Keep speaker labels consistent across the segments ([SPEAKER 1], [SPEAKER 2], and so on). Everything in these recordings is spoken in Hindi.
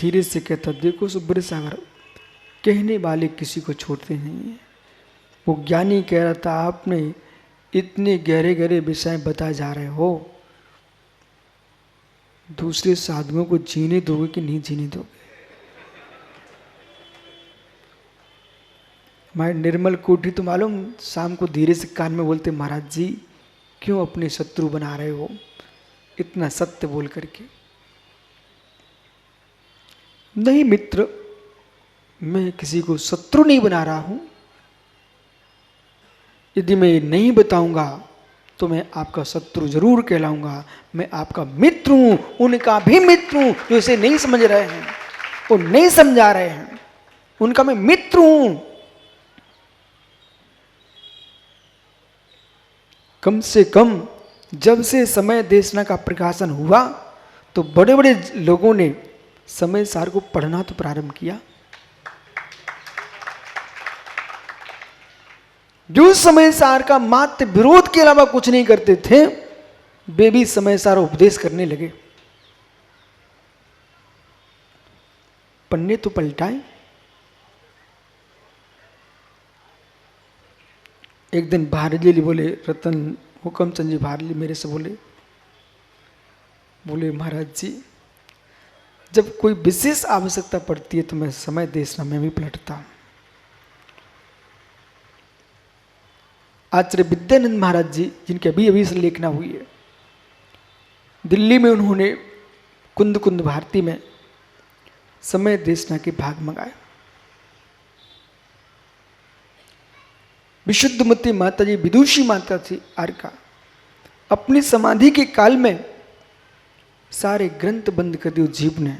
[SPEAKER 1] धीरे से कहता, देखो सुब्र सागर, कहने वाले किसी को छोड़ते नहीं हैं। वो ज्ञानी कह रहा था, आपने इतने गहरे गहरे विषय बताए जा रहे हो, दूसरे साधुओं को जीने दोगे कि नहीं जीने दोगे? हमारे निर्मल कोठी तो मालूम शाम को धीरे से कान में बोलते, महाराज जी क्यों अपने शत्रु बना रहे हो इतना सत्य बोल करके? नहीं मित्र, मैं किसी को शत्रु नहीं बना रहा हूं। यदि मैं नहीं बताऊंगा तो मैं आपका शत्रु जरूर कहलाऊंगा। मैं आपका मित्र हूं, उनका भी मित्र हूं। जो इसे नहीं समझ रहे हैं, वो नहीं समझा रहे हैं, उनका मैं मित्र हूं। कम से कम जब से समय देशना का प्रकाशन हुआ तो बड़े बड़े लोगों ने समय सार को पढ़ना तो प्रारंभ किया। जो समय सार का मात्र विरोध के अलावा कुछ नहीं करते थे, वे भी समय सार उपदेश करने लगे। पन्ने तो पलटाए। एक दिन भारली बोले, रतन हुक्मचंद जी भारली मेरे से बोले महाराज जी, जब कोई विशेष आवश्यकता पड़ती है तो मैं समय देशना में भी पलटता हूं। आचार्य विद्यानंद महाराज जी, जिनके अभी अभी से लेखना हुई है, दिल्ली में उन्होंने कुंद कुंद भारती में समय देशना के भाग मंगाए। विशुद्धमती माता जी, विदुषी माता थी आर्का, अपनी समाधि के काल में सारे ग्रंथ बंद कर दिए जीव ने।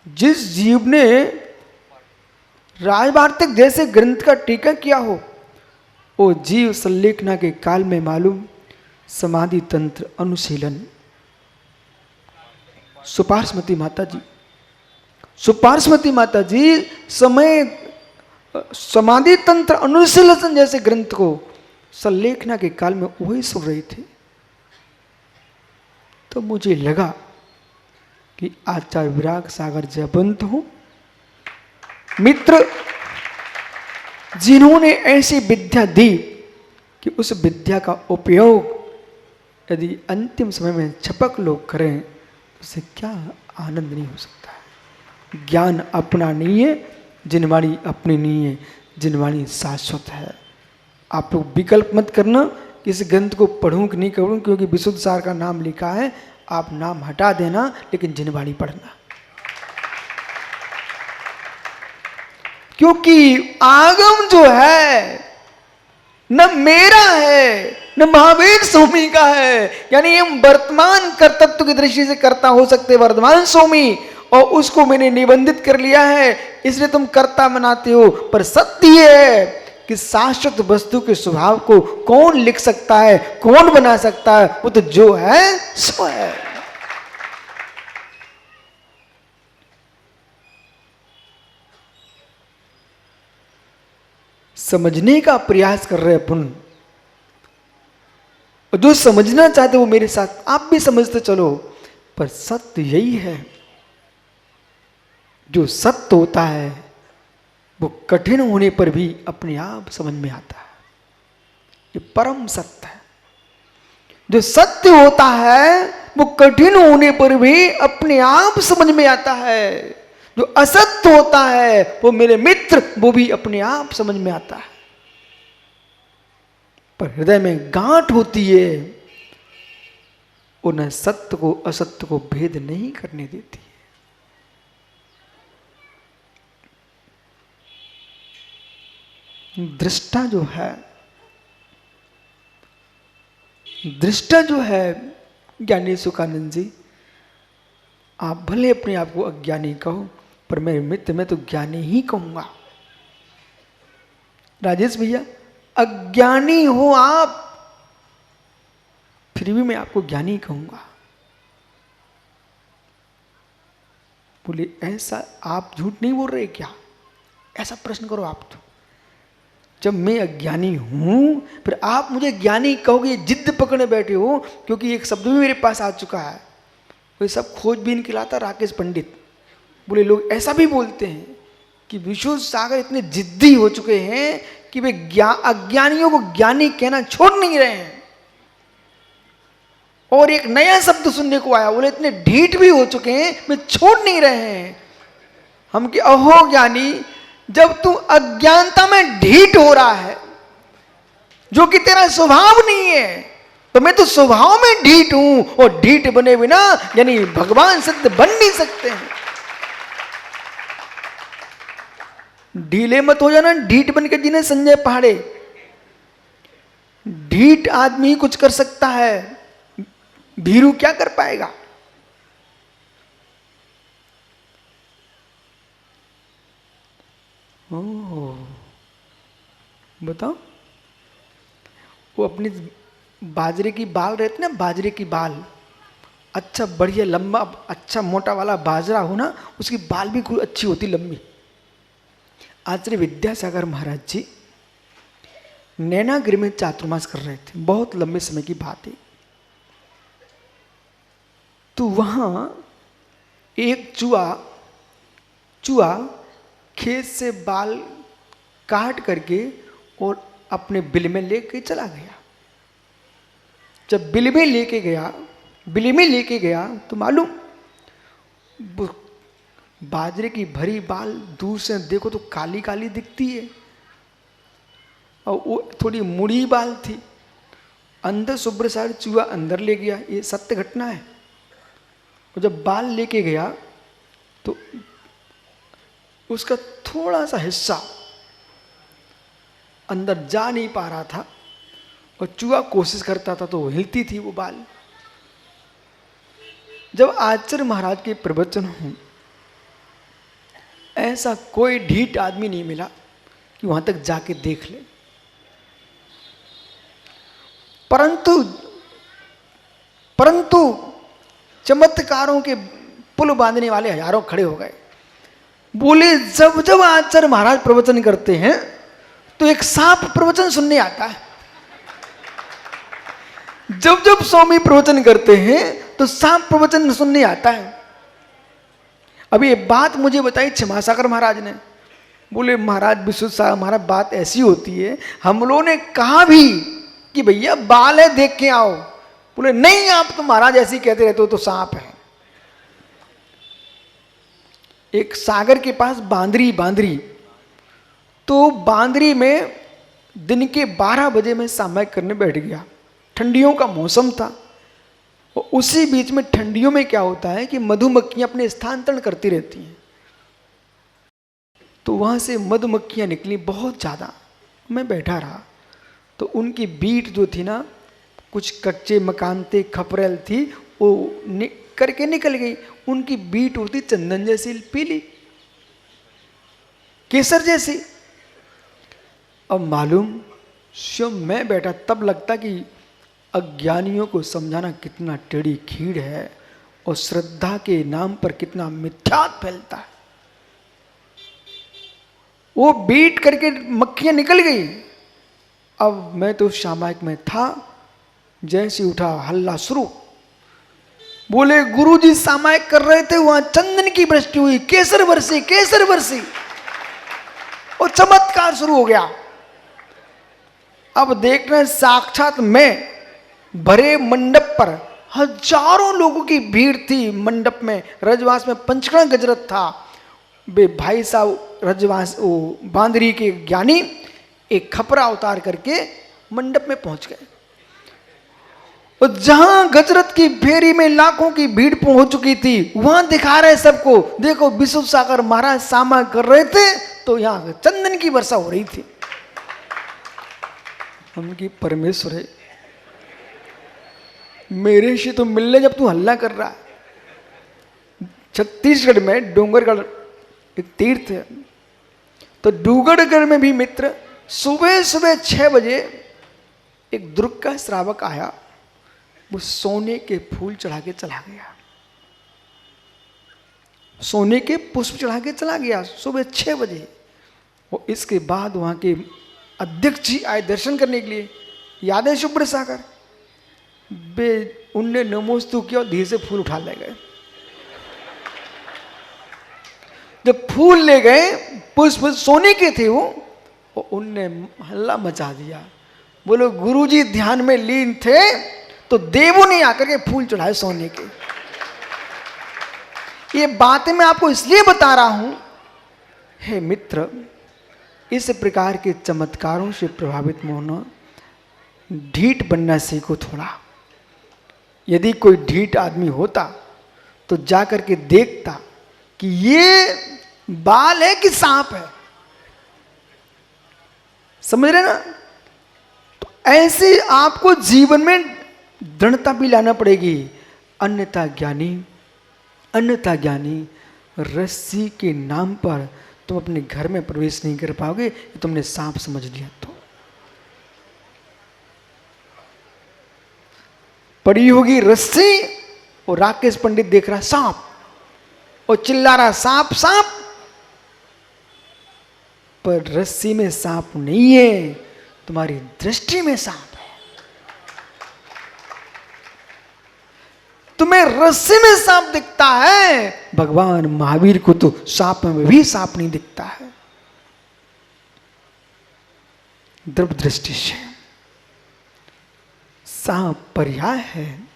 [SPEAKER 1] जिस जीव ने राजवार्तिक जैसे ग्रंथ का टीका किया हो, वो जीव संलेखना के काल में मालूम समाधि तंत्र अनुशीलन। सुपार्श्वती माता जी, सुपार्श्वती माता जी समय समाधि तंत्र अनुशीलन जैसे ग्रंथ को संलेखना के काल में वही सुन रही थी। तो मुझे लगा कि आचार्य विराग सागर जयवंत हूं, मित्र जिन्होंने ऐसी विद्या दी कि उस विद्या का उपयोग यदि अंतिम समय में छपक लोग करें तो उसे क्या आनंद नहीं हो सकता है। ज्ञान अपना नहीं है, जिनवाणी अपनी नहीं है, जिनवाणी शाश्वत है। आप लोग विकल्प मत करना इस ग्रंथ को पढ़ूं कि नहीं पढ़ूं, क्योंकि विशुद्ध सार का नाम लिखा है, आप नाम हटा देना लेकिन जिनवाणी पढ़ना। क्योंकि आगम जो है न मेरा है न महावीर स्वामी का है, यानी हम वर्तमान कर्तव्य की दृष्टि से कर्ता हो सकते वर्तमान स्वामी, और उसको मैंने निबंधित कर लिया है, इसलिए तुम कर्ता बनाते हो। पर सत्य यह है कि शाश्वत वस्तु के स्वभाव को कौन लिख सकता है, कौन बना सकता है? वो तो जो है सो है। समझने का प्रयास कर रहे अपन, और जो समझना चाहते वो मेरे साथ आप भी समझते चलो। पर सत्य यही है, जो सत्य होता है वो कठिन होने पर भी अपने आप समझ में आता है। ये परम सत्य है। जो सत्य होता है वो कठिन होने पर भी अपने आप समझ में आता है। जो असत्य होता है वो मेरे मित्र, वो भी अपने आप समझ में आता है। पर हृदय में गांठ होती है, उन्हें सत्य को असत्य को भेद नहीं करने देती है। दृष्टा जो है, दृष्टा जो है ज्ञानी सुखानंद जी, आप भले अपने आप को अज्ञानी कहो, पर मेरे मित्र मैं तो ज्ञानी ही कहूंगा। राजेश भैया, अज्ञानी हो आप, फिर भी मैं आपको ज्ञानी कहूंगा। बोले ऐसा आप झूठ नहीं बोल रहे क्या? ऐसा प्रश्न करो आप तो। जब मैं अज्ञानी हूं फिर आप मुझे ज्ञानी कहोगे, जिद पकड़े बैठे हो, क्योंकि एक शब्द भी मेरे पास आ चुका है। वो सब खोजबीन खिलाता राकेश पंडित, बोले लोग ऐसा भी बोलते हैं कि विशुद्ध सागर इतने जिद्दी हो चुके हैं कि वे अज्ञानियों को ज्ञानी कहना छोड़ नहीं रहे हैं। और एक नया शब्द सुनने को आया, बोले इतने ढीठ भी हो चुके हैं, वे छोड़ नहीं रहे हैं। हम कि अहो ज्ञानी, जब तू अज्ञानता में ढीठ हो रहा है, जो कि तेरा स्वभाव नहीं है, तो मैं तो स्वभाव में ढीठ हूं, और ढीठ बने बिना यानी भगवान सिद्ध बन नहीं सकते हैं। ढीले मत हो जाना, ढीठ बन के जीने संजय पहाड़े। ढीठ आदमी ही कुछ कर सकता है, भीरू क्या कर पाएगा। ओह, बताओ, वो अपनी बाजरे की बाल रहती ना, बाजरे की बाल, अच्छा बढ़िया लंबा अच्छा मोटा वाला बाजरा हो ना, उसकी बाल भी खूब अच्छी होती लंबी। आचार्य विद्यासागर महाराज जी नैनागिरी में चातुर्मास कर रहे थे, बहुत लंबे समय की बात है। तो वहां एक चूहा खेत से बाल काट करके और अपने बिल में लेके चला गया। जब बिल में लेके गया तो मालूम, बाजरे की भरी बाल दूर से देखो तो काली काली दिखती है, और वो थोड़ी मुड़ी बाल थी। अंदर सुब्रसार चूहा अंदर ले गया, ये सत्य घटना है। और जब बाल लेके गया तो उसका थोड़ा सा हिस्सा अंदर जा नहीं पा रहा था, और चूहा कोशिश करता था तो हिलती थी वो बाल। जब आचार्य महाराज के प्रवचन हो, ऐसा कोई ढीठ आदमी नहीं मिला कि वहां तक जाके देख ले। परंतु चमत्कारों के पुल बांधने वाले हजारों खड़े हो गए। बोले जब जब आचार्य महाराज प्रवचन करते हैं तो एक सांप प्रवचन सुनने आता है, जब जब स्वामी प्रवचन करते हैं तो सांप प्रवचन सुनने आता है। अभी ये बात मुझे बताई क्षमासागर महाराज ने। बोले महाराज विशुद्ध सागर महाराज, बात ऐसी होती है, हम लोगों ने कहा भी कि भैया बाल है देख के आओ। बोले नहीं, आप तो महाराज ऐसे कहते रहते हो, तो सांप है। एक सागर के पास बांदरी, तो बांदरी में दिन के 12 बजे में सामायिक करने बैठ गया। ठंडियों का मौसम था, और उसी बीच में ठंडियों में क्या होता है कि मधुमक्खियां अपने स्थानांतरण करती रहती हैं। तो वहां से मधुमक्खियां निकली बहुत ज्यादा। मैं बैठा रहा तो उनकी बीट जो थी ना, कुछ कच्चे मकान थे, खपरेल थी, वो करके निकल गई। उनकी बीट होती चंदन जैसी पीली, केसर जैसी। अब मालूम स्वयं मैं बैठा, तब लगता कि अज्ञानियों को समझाना कितना टेढ़ी खीड़ है, और श्रद्धा के नाम पर कितना मिथ्यात्व फैलता है। वो बीट करके मक्खियां निकल गई। अब मैं तो सामायिक में था, जैसे उठा हल्ला शुरू। बोले गुरुजी सामायिक कर रहे थे, वहां चंदन की वृष्टि हुई, केसर बरसी, और चमत्कार शुरू हो गया। अब देख रहे साक्षात मैं भरे मंडप पर हजारों लोगों की भीड़ थी। मंडप में रजवास में पंचकर्ण गजरत था। बे भाई साहब रजवास वो बांदरी के ज्ञानी एक खपरा उतार करके मंडप में पहुंच गए, और जहां गजरत की फेरी में लाखों की भीड़ पहुंच चुकी थी, वहां दिखा रहे सबको, देखो विशुद्ध सागर महाराज सामा कर रहे थे, तो यहां चंदन की वर्षा हो रही थी। उनकी परमेश्वर है, मेरे से तो मिलने जब तू हल्ला कर रहा है। छत्तीसगढ़ में डोंगरगढ़ एक तीर्थ है, तो डूंगरगढ़ में भी मित्र सुबह 6 बजे एक दुर्ग का श्रावक आया, वो सोने के फूल चढ़ा के चला गया, सोने के पुष्प चढ़ा के चला गया सुबह 6 बजे। और इसके बाद वहां के अध्यक्ष जी आए दर्शन करने के लिए, याद है शुभ्र सागर, बे उनने नमोस्तु किया और धीरे से फूल उठा ले गए। जब फूल ले गए, पुष्प सोने के थे वो, और उनने हल्ला मचा दिया। बोलो गुरुजी ध्यान में लीन थे तो देवों ने आकर के फूल चढ़ाए सोने के। ये बातें मैं आपको इसलिए बता रहा हूं, हे मित्र, इस प्रकार के चमत्कारों से प्रभावित होना, ढीठ बनना सीखो थोड़ा। यदि कोई ढीठ आदमी होता तो जाकर के देखता कि ये बाल है कि सांप है, समझ रहे ना? तो ऐसे आपको जीवन में दृढ़ता भी लाना पड़ेगी। अन्यथा ज्ञानी रस्सी के नाम पर तुम अपने घर में प्रवेश नहीं कर पाओगे, तुमने सांप समझ लिया तो। पड़ी होगी रस्सी और राकेश पंडित देख रहा सांप और चिल्ला रहा सांप सांप, पर रस्सी में सांप नहीं है, तुम्हारी दृष्टि में सांप है। तुम्हें रस्सी में सांप दिखता है, भगवान महावीर को तो सांप में भी सांप नहीं दिखता है। द्रव्य दृष्टि से सांप पर्याय है,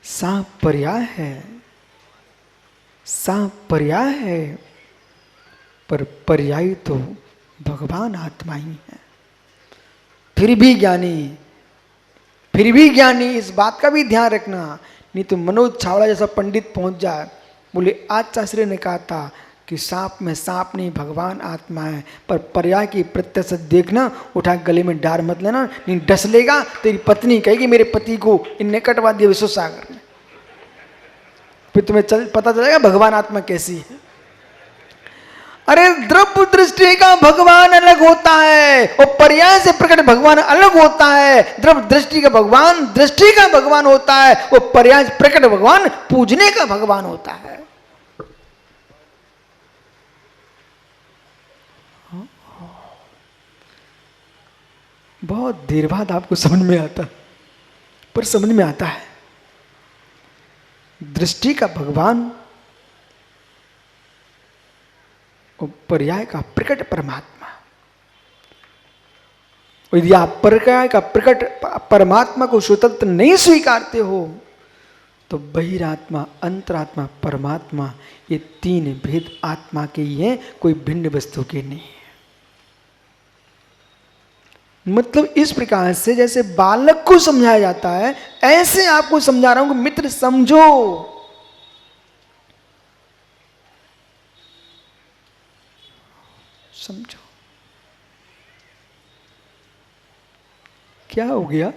[SPEAKER 1] सांप पर्याय है, सांप पर्याय है, पर पर्यायी तो भगवान आत्मा ही है। फिर भी ज्ञानी इस बात का भी ध्यान रखना, नहीं तो मनोज छावड़ा जैसा पंडित पहुंच जाए, बोले आचार्य ने कहा था कि सांप में सांप नहीं, भगवान आत्मा है, पर पर्याय की प्रत्यक्ष देखना, उठा गले में डार मत लेना, नहीं डस लेगा। तेरी पत्नी कहेगी मेरे पति को इनने कटवा दिया विश्व सागर में, फिर तुम्हें पता चलेगा भगवान आत्मा कैसी है। अरे द्रव्य दृष्टि का भगवान अलग होता है और पर्याय से प्रकट भगवान अलग होता है। द्रव्य दृष्टि का भगवान दृष्टि का भगवान होता है, वो पर्याय से प्रकट भगवान पूजने का भगवान होता है। बहुत देर बाद आपको समझ में आता, पर समझ में आता है। दृष्टि का भगवान और पर्याय का प्रकट परमात्मा। यदि आप पर्याय का प्रकट परमात्मा को स्वतंत्र नहीं स्वीकारते हो तो बहिरात्मा, अंतरात्मा, परमात्मा, ये तीन भेद आत्मा के ही हैं, कोई भिन्न वस्तु के नहीं है। मतलब इस प्रकार से जैसे बालक को समझाया जाता है, ऐसे आपको समझा रहा हूं कि मित्र समझो। समझो क्या हो गया?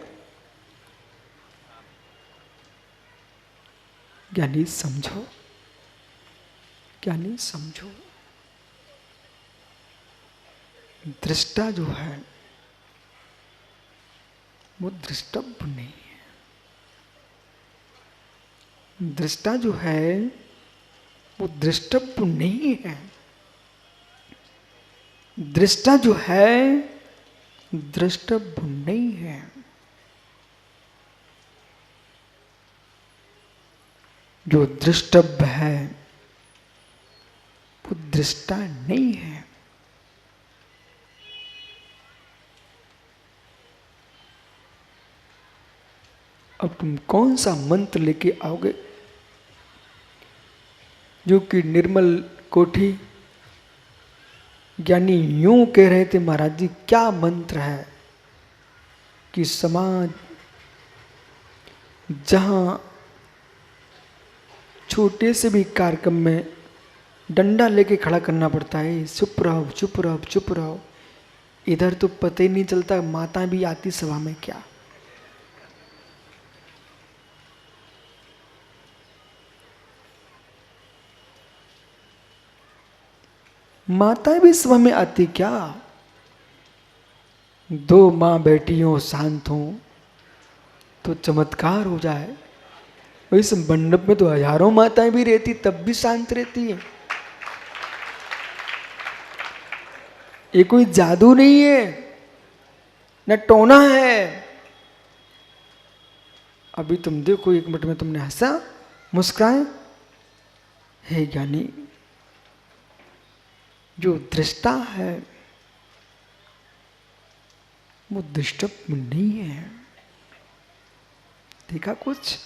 [SPEAKER 1] ज्ञानी समझो, ज्ञानी समझो। दृष्टा जो है वो दृष्टव्य नहीं है। दृष्टा जो है वो दृष्टव्य नहीं है। दृष्टा जो है दृष्टव्य नहीं है। जो दृष्टव्य है वो दृष्टा नहीं है। अब तुम कौन सा मंत्र लेके आओगे जो कि निर्मल कोठी ज्ञानी यूं कह रहे थे, महाराज जी क्या मंत्र है कि समाज जहां छोटे से भी कार्यक्रम में डंडा लेके खड़ा करना पड़ता है, चुप रहो चुप रहो चुप रहो, इधर तो पता ही नहीं चलता माता भी आती सभा में क्या। माता भी सभा में आती क्या? दो माँ बैठी हो शांत हो तो चमत्कार हो जाए। इस मंडप में तो हजारों माताएं भी रहती तब भी शांत रहती है। ये कोई जादू नहीं है न टोना है। अभी तुम देखो 1 मिनट में तुमने हंसा मुस्कुराए। हे ज्ञानी जो दृष्टा है वो दृष्टव्य नहीं है। देखा कुछ?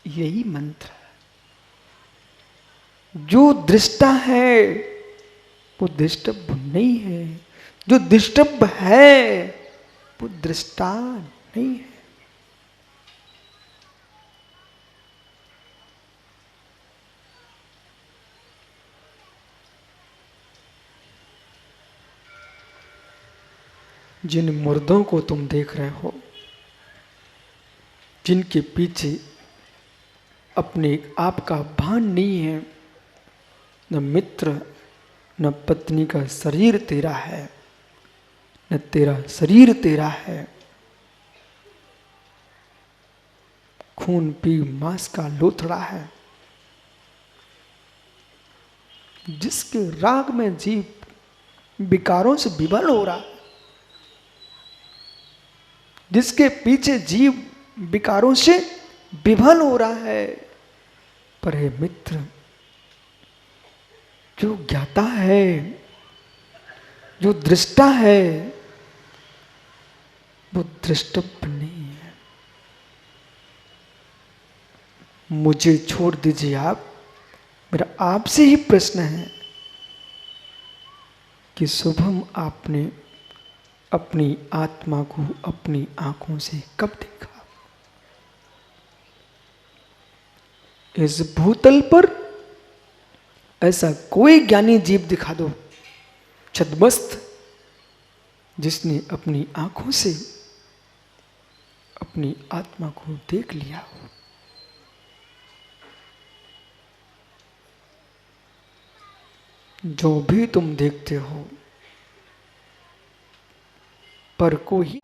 [SPEAKER 1] यही मंत्र है। जो दृष्टा है वो दृष्टव्य नहीं है, जो दृष्टव्य है वो दृष्टा नहीं है। जिन मुर्दों को तुम देख रहे हो, जिनके पीछे अपने आप का भान नहीं है, न मित्र न पत्नी का शरीर तेरा है, न तेरा शरीर तेरा है, खून पी मांस का लोथड़ा है। जिसके राग में जीव विकारों से विवल हो रहा है, जिसके पीछे जीव विकारों से विवल हो रहा है, पर हे मित्र, जो ज्ञाता है, जो दृष्टा है, वो दृष्टव्य नहीं है। मुझे छोड़ दीजिए आप। मेरा आपसे ही प्रश्न है कि शुभम आपने अपनी आत्मा को अपनी आंखों से कब देखा? इस भूतल पर ऐसा कोई ज्ञानी जीव दिखा दो छद्मस्त, जिसने अपनी आंखों से अपनी आत्मा को देख लिया हो। जो भी तुम देखते हो पर कोई